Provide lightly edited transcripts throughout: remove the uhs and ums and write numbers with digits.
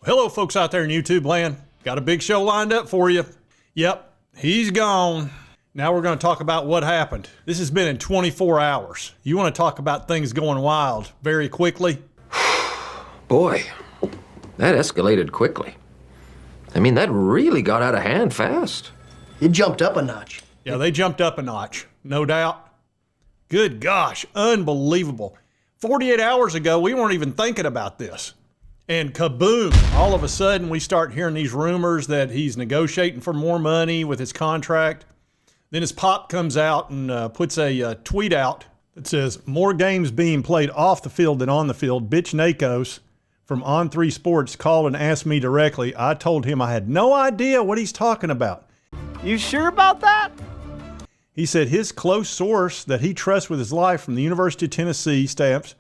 Hello, folks out there in YouTube land. Got a big show lined up for you. Yep, he's gone. Now we're going to talk about what happened. This has been in 24 hours. You want to talk about things going wild very quickly? Boy, that escalated quickly. I mean, that really got out of hand fast. It jumped up a notch. Yeah, they jumped up a notch, no doubt. Good gosh, unbelievable. 48 hours ago, we weren't even thinking about this. And kaboom, all of a sudden we start hearing these rumors that he's negotiating for more money with his contract. Then his pop comes out and puts a tweet out that says, more games being played off the field than on the field. Bitch Nakos from On3 Sports called and asked me directly. I told him I had no idea what he's talking about. You sure about that? He said his close source that he trusts with his life from the University of Tennessee staff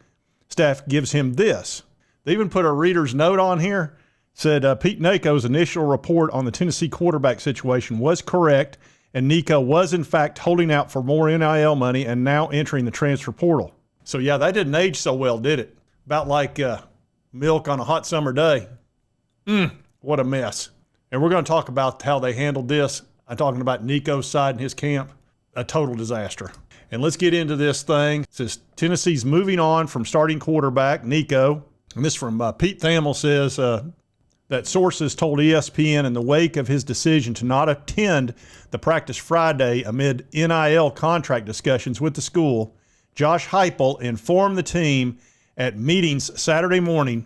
gives him this. They even put a reader's note on here. Said Pete Nako's initial report on the Tennessee quarterback situation was correct, and Nico was in fact holding out for more NIL money and now entering the transfer portal. So yeah, that didn't age so well, did it? About like milk on a hot summer day. What a mess. And we're going to talk about how they handled this. I'm talking about Nico's side and his camp. A total disaster. And let's get into this thing. It says Tennessee's moving on from starting quarterback Nico. And this from Pete Thamel says that sources told ESPN in the wake of his decision to not attend the practice Friday amid NIL contract discussions with the school, Josh Heupel informed the team at meetings Saturday morning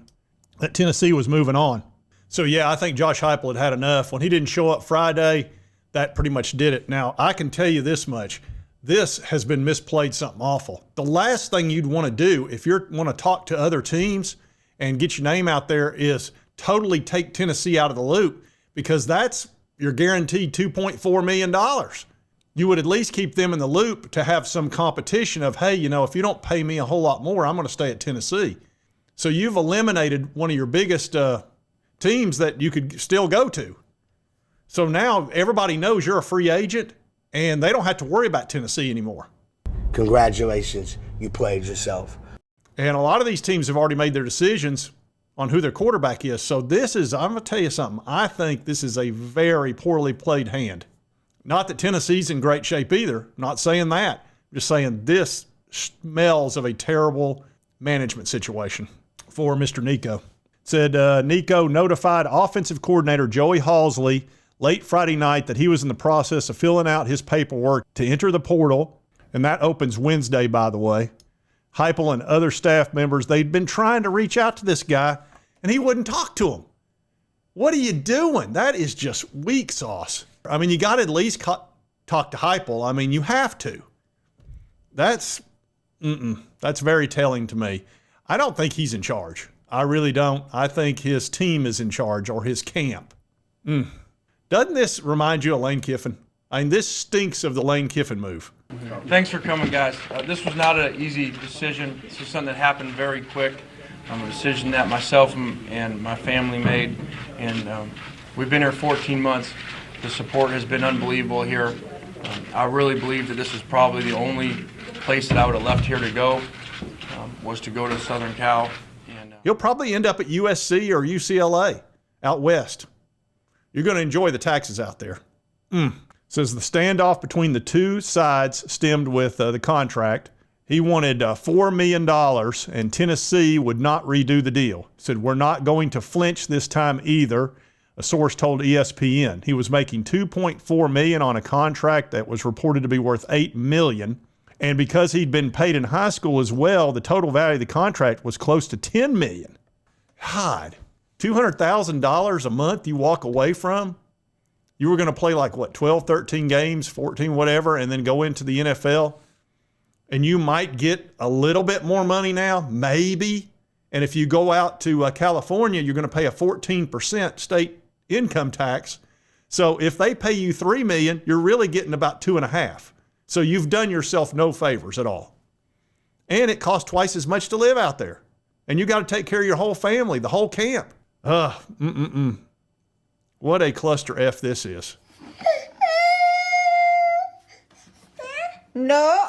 that Tennessee was moving on. So yeah, I think Josh Heupel had had enough. When he didn't show up Friday, that pretty much did it. Now, I can tell you this much. This has been misplayed something awful. The last thing you'd want to do if you want to talk to other teams and get your name out there is totally take Tennessee out of the loop, because that's your guaranteed $2.4 million. You would at least keep them in the loop to have some competition of, hey, you know, if you don't pay me a whole lot more, I'm going to stay at Tennessee. So you've eliminated one of your biggest teams that you could still go to. So now everybody knows you're a free agent, and they don't have to worry about Tennessee anymore. Congratulations, you played yourself. And a lot of these teams have already made their decisions on who their quarterback is. So this is, I'm going to tell you something, I think this is a very poorly played hand. Not that Tennessee's in great shape either. I'm not saying that. I'm just saying this smells of a terrible management situation for Mr. Nico. It said Nico notified offensive coordinator Joey Halsley late Friday night that he was in the process of filling out his paperwork to enter the portal, and that opens Wednesday, by the way. Heupel and other staff members, they'd been trying to reach out to this guy, and he wouldn't talk to them. What are you doing? That is just weak sauce. I mean, you got to at least talk to Heupel. I mean, you have to. That's very telling to me. I don't think he's in charge. I really don't. I think his team is in charge, or his camp. Doesn't this remind you of Lane Kiffin? I mean, this stinks of the Lane Kiffin move. Thanks for coming, guys. This was not an easy decision. This was something that happened very quick. A decision that myself and my family made. And we've been here 14 months. The support has been unbelievable here. I really believe that this is probably the only place that I would have left here to go, was to go to Southern Cal. And you'll probably end up at USC or UCLA out west. You're going to enjoy the taxes out there. Says the standoff between the two sides stemmed with the contract. He wanted $4 million, and Tennessee would not redo the deal. Said, we're not going to flinch this time either, a source told ESPN. He was making $2.4 million on a contract that was reported to be worth $8 million. And because he'd been paid in high school as well, the total value of the contract was close to $10 million. God, $200,000 a month you walk away from? You were going to play like, what, 12, 13 games, 14, whatever, and then go into the NFL? And you might get a little bit more money now, maybe. And if you go out to California, you're going to pay a 14% state income tax. So if they pay you $3 million, you're really getting about $2.5 million. So you've done yourself no favors at all. And it costs twice as much to live out there. And you got to take care of your whole family, the whole camp. What a cluster F this is. No.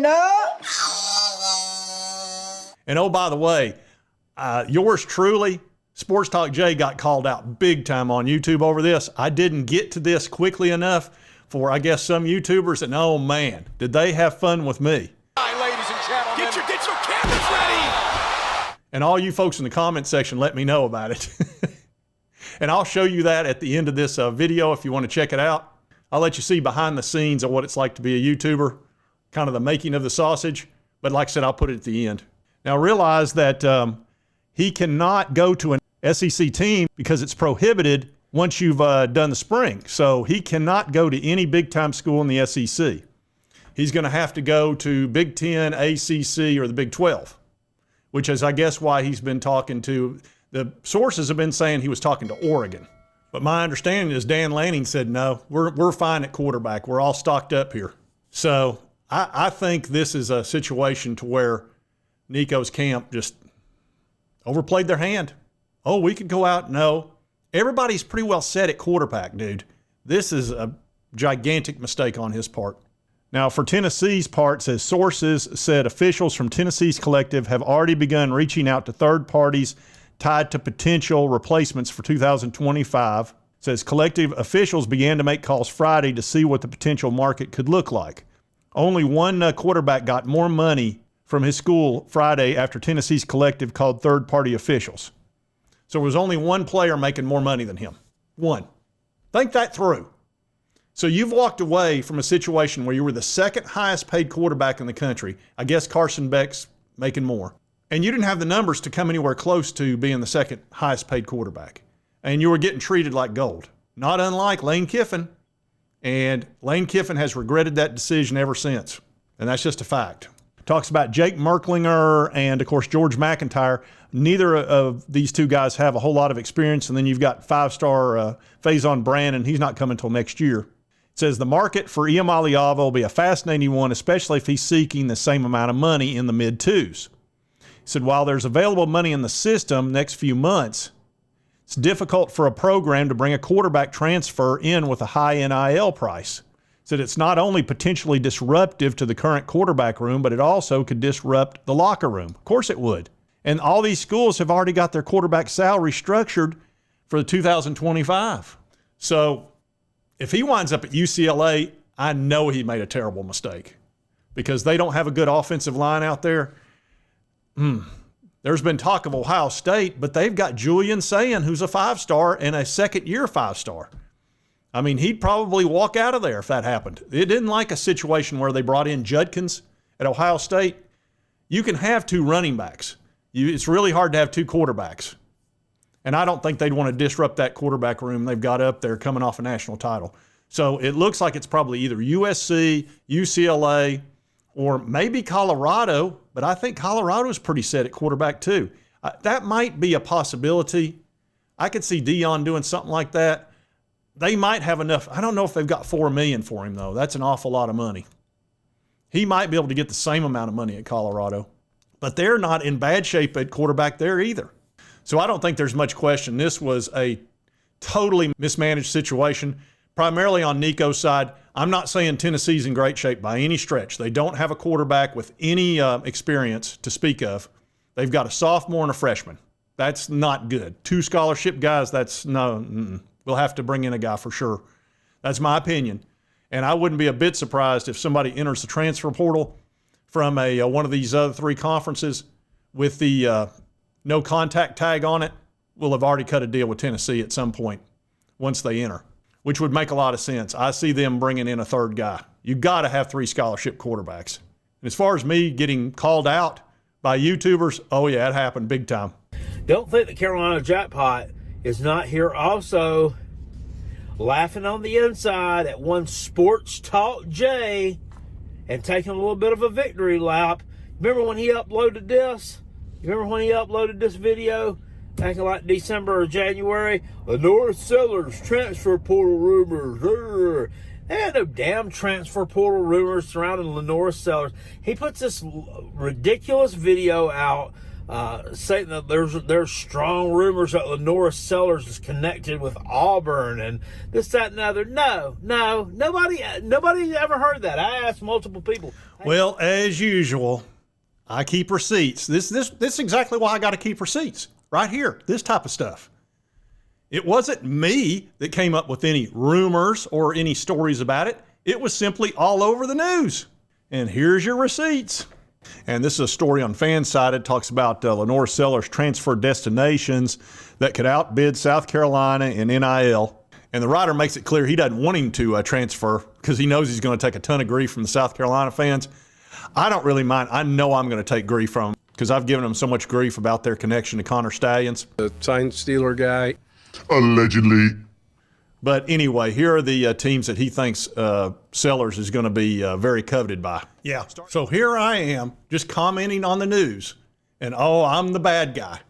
No. And oh, by the way, yours truly, Sports Talk Jay, got called out big time on YouTube over this. I didn't get to this quickly enough for, I guess, some YouTubers, and oh man, did they have fun with me. Hi, ladies and gentlemen. Get your cameras ready. And all you folks in the comment section, let me know about it. And I'll show you that at the end of this video if you want to check it out. I'll let you see behind the scenes of what it's like to be a YouTuber, kind of the making of the sausage. But like I said, I'll put it at the end. Now realize that he cannot go to an SEC team because it's prohibited once you've done the spring. So he cannot go to any big-time school in the SEC. He's going to have to go to Big Ten, ACC, or the Big 12, which is, I guess, why he's been talking to. The sources have been saying he was talking to Oregon. But my understanding is Dan Lanning said, no, we're fine at quarterback. We're all stocked up here. So I think this is a situation to where Nico's camp just overplayed their hand. Oh, we could go out. No. Everybody's pretty well set at quarterback, dude. This is a gigantic mistake on his part. Now, for Tennessee's part, says sources said officials from Tennessee's collective have already begun reaching out to third parties tied to potential replacements for 2025. Says collective officials began to make calls Friday to see what the potential market could look like. Only one quarterback got more money from his school Friday after Tennessee's collective called third-party officials. So there was only one player making more money than him. One. Think that through. So you've walked away from a situation where you were the second highest paid quarterback in the country. I guess Carson Beck's making more. And you didn't have the numbers to come anywhere close to being the second highest paid quarterback. And you were getting treated like gold. Not unlike Lane Kiffin. And Lane Kiffin has regretted that decision ever since. And that's just a fact. Talks about Jake Merklinger and, of course, George McIntyre. Neither of these two guys have a whole lot of experience. And then you've got five-star Faison Brandon. He's not coming until next year. It says the market for Iamaleava will be a fascinating one, especially if he's seeking the same amount of money in the mid-twos. He said while there's available money in the system next few months, it's difficult for a program to bring a quarterback transfer in with a high NIL price. Said it's not only potentially disruptive to the current quarterback room, but it also could disrupt the locker room. Of course it would. And all these schools have already got their quarterback salary structured for the 2025. So if he winds up at UCLA, I know he made a terrible mistake because they don't have a good offensive line out there. There's been talk of Ohio State, but they've got Julian Sayin, who's a five-star and a second-year five-star. I mean, he'd probably walk out of there if that happened. It didn't like a situation where they brought in Judkins at Ohio State. You can have two running backs. It's really hard to have two quarterbacks. And I don't think they'd want to disrupt that quarterback room they've got up there coming off a national title. So it looks like it's probably either USC, UCLA, or maybe Colorado. But I think Colorado's pretty set at quarterback too. That might be a possibility. I could see Dion doing something like that. They might have enough. I don't know if they've got $4 million for him, though. That's an awful lot of money. He might be able to get the same amount of money at Colorado. But they're not in bad shape at quarterback there either. So I don't think there's much question. This was a totally mismanaged situation, primarily on Nico's side. I'm not saying Tennessee's in great shape by any stretch. They don't have a quarterback with any experience to speak of. They've got a sophomore and a freshman. That's not good. Two scholarship guys, that's no. We'll have to bring in a guy for sure. That's my opinion. And I wouldn't be a bit surprised if somebody enters the transfer portal from one of these other three conferences with the no contact tag on it. We'll have already cut a deal with Tennessee at some point once they enter, which would make a lot of sense. I see them bringing in a third guy. You've got to have three scholarship quarterbacks. And as far as me getting called out by YouTubers, oh yeah, it happened big time. Don't think the Carolina jackpot is not here also laughing on the inside at one Sports Talk Jay and taking a little bit of a victory lap. Remember when he uploaded this? Remember when he uploaded this video back in like December or January? The North Sellers transfer portal rumors. There ain't no damn transfer portal rumors surrounding the North Sellers. He puts this ridiculous video out saying that there's strong rumors that Lenora Sellers is connected with Auburn and this, that, and the other. No, nobody ever heard that. I asked multiple people. Well, as usual, I keep receipts. This is exactly why I got to keep receipts right here. This type of stuff. It wasn't me that came up with any rumors or any stories about it. It was simply all over the news. And here's your receipts. And this is a story on Fansided. Talks about Lenora Sellers' transfer destinations that could outbid South Carolina in NIL. And the writer makes it clear he doesn't want him to transfer because he knows he's going to take a ton of grief from the South Carolina fans. I don't really mind. I know I'm going to take grief from them because I've given them so much grief about their connection to Connor Stallions. The sign stealer guy. Allegedly. But anyway, here are the teams that he thinks Sellers is going to be very coveted by. Yeah. So here I am just commenting on the news. And, oh, I'm the bad guy.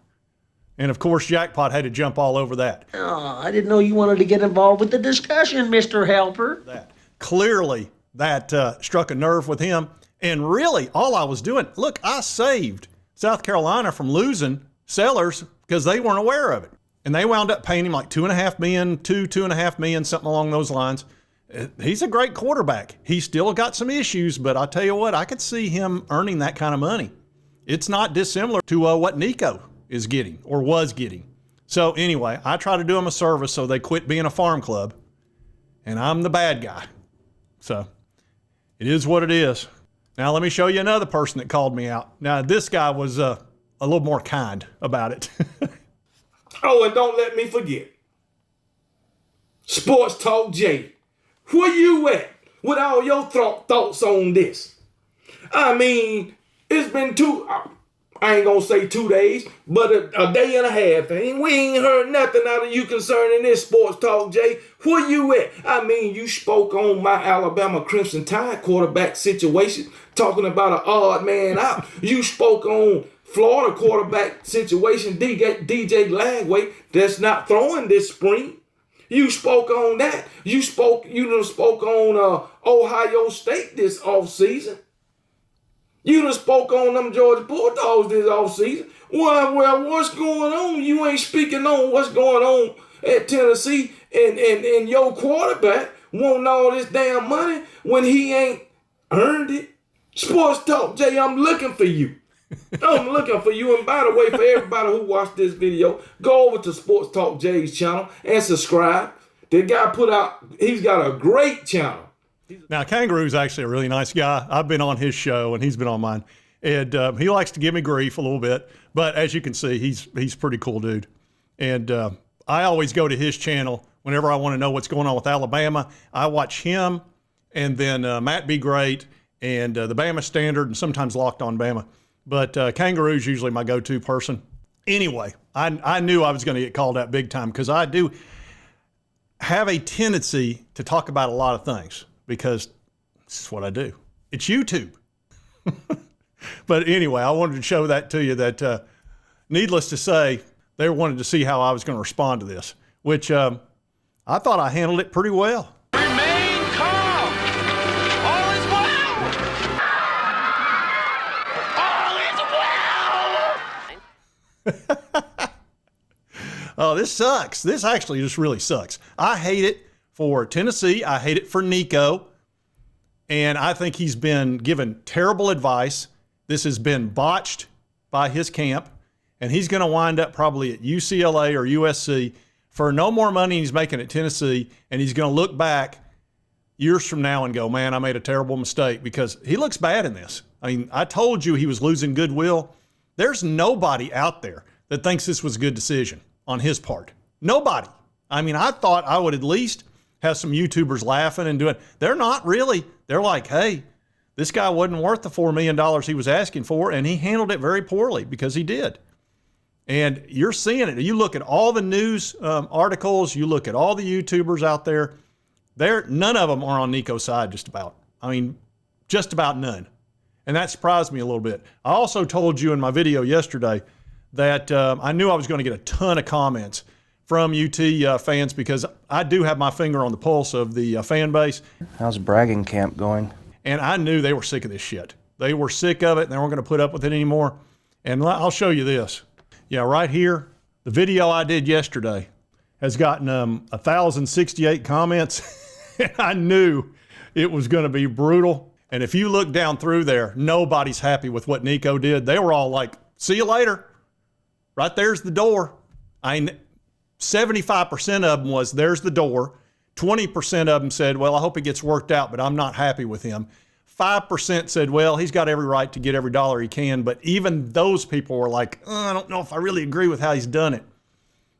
And, of course, Jackpot had to jump all over that. Oh, I didn't know you wanted to get involved with the discussion, Mr. Helper. Clearly, that struck a nerve with him. And really, all I was doing, look, I saved South Carolina from losing Sellers because they weren't aware of it. And they wound up paying him like $2.5 million, $2.5 million, something along those lines. He's a great quarterback. He's still got some issues, but I'll tell you what, I could see him earning that kind of money. It's not dissimilar to what Nico is getting or was getting. So anyway, I try to do them a service so they quit being a farm club, and I'm the bad guy. So it is what it is. Now let me show you another person that called me out. Now this guy was a little more kind about it. Oh, and don't let me forget, Sports Talk Jay, where you at with all your thoughts on this? I mean, it's been I ain't gonna say 2 days, but a day and a half, and we ain't heard nothing out of you concerning this, Sports Talk Jay. Where you at? I mean, you spoke on my Alabama Crimson Tide quarterback situation, talking about an odd man out. You spoke on Florida quarterback situation, DJ Lagway, that's not throwing this spring. You spoke on that. You spoke on Ohio State this offseason. You done spoke on them Georgia Bulldogs this offseason. Well, what's going on? You ain't speaking on what's going on at Tennessee and your quarterback wanting all this damn money when he ain't earned it. Sports Talk Jay, I'm looking for you. I'm looking for you. And by the way, for everybody who watched this video, go over to Sports Talk Jay's channel and subscribe. The guy he's got a great channel. Now, Kangaroo's actually a really nice guy. I've been on his show, and he's been on mine. And he likes to give me grief a little bit. But as you can see, he's a pretty cool dude. And I always go to his channel whenever I want to know what's going on with Alabama. I watch him and then Matt Be Great and the Bama Standard and sometimes Locked on Bama. But Kangaroo's usually my go-to person. Anyway, I knew I was going to get called out big time because I do have a tendency to talk about a lot of things because this is what I do. It's YouTube. But anyway, I wanted to show that to you that needless to say, they wanted to see how I was going to respond to this, which I thought I handled it pretty well. Remain calm. All is well. All is well. Oh, this sucks. This actually just really sucks. I hate it for Tennessee. I hate it for Nico. And I think he's been given terrible advice. This has been botched by his camp. And he's going to wind up probably at UCLA or USC for no more money he's making at Tennessee. And he's going to look back years from now and go, man, I made a terrible mistake, because he looks bad in this. I mean, I told you he was losing goodwill. There's nobody out there that thinks this was a good decision on his part. Nobody. I mean, I thought I would at least have some YouTubers laughing and doing. They're not really. They're like, hey, this guy wasn't worth the $4 million he was asking for, and he handled it very poorly, because he did. And you're seeing it. You look at all the news articles, you look at all the YouTubers out there, none of them are on Nico's side, just about. I mean, just about none. And that surprised me a little bit. I also told you in my video yesterday that I knew I was going to get a ton of comments from UT fans, because I do have my finger on the pulse of the fan base. How's bragging camp going? And I knew they were sick of this shit. They were sick of it, and they weren't going to put up with it anymore. And I'll show you this. Yeah, right here, the video I did yesterday has gotten 1,068 comments. And I knew it was going to be brutal. And if you look down through there, nobody's happy with what Nico did. They were all like, see you later. Right there's the door. 75% of them was, there's the door. 20% of them said, well, I hope it gets worked out, but I'm not happy with him. 5% said, well, he's got every right to get every dollar he can. But even those people were like, I don't know if I really agree with how he's done it.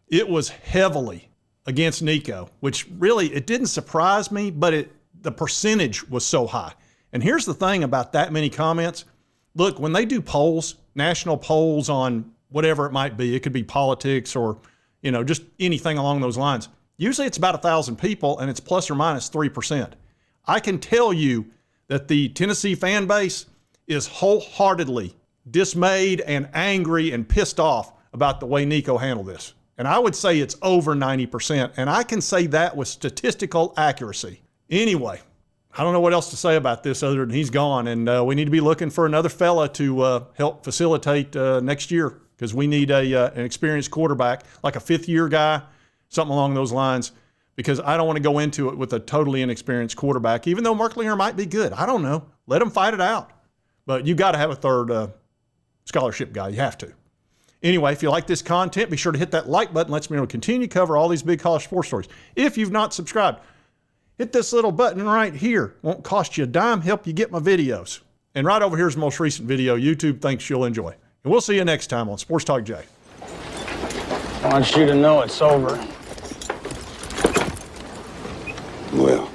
It was heavily against Nico, which really, it didn't surprise me, but the percentage was so high. And here's the thing about that many comments. Look, when they do polls, national polls on whatever it might be, it could be politics or, just anything along those lines. Usually it's about 1,000 people and it's plus or minus 3%. I can tell you that the Tennessee fan base is wholeheartedly dismayed and angry and pissed off about the way Nico handled this. And I would say it's over 90%. And I can say that with statistical accuracy. Anyway, I don't know what else to say about this other than he's gone. And we need to be looking for another fella to help facilitate next year, because we need an experienced quarterback, like a fifth-year guy, something along those lines, because I don't want to go into it with a totally inexperienced quarterback, even though Mark Linger might be good. I don't know. Let him fight it out. But you got to have a third scholarship guy. You have to. Anyway, if you like this content, be sure to hit that like button. Lets me know to continue to cover all these big college sports stories. If you've not subscribed, hit this little button right here. Won't cost you a dime. Help you get my videos. And right over here is the most recent video YouTube thinks you'll enjoy. And we'll see you next time on Sports Talk Jay. I want you to know it's over. Well,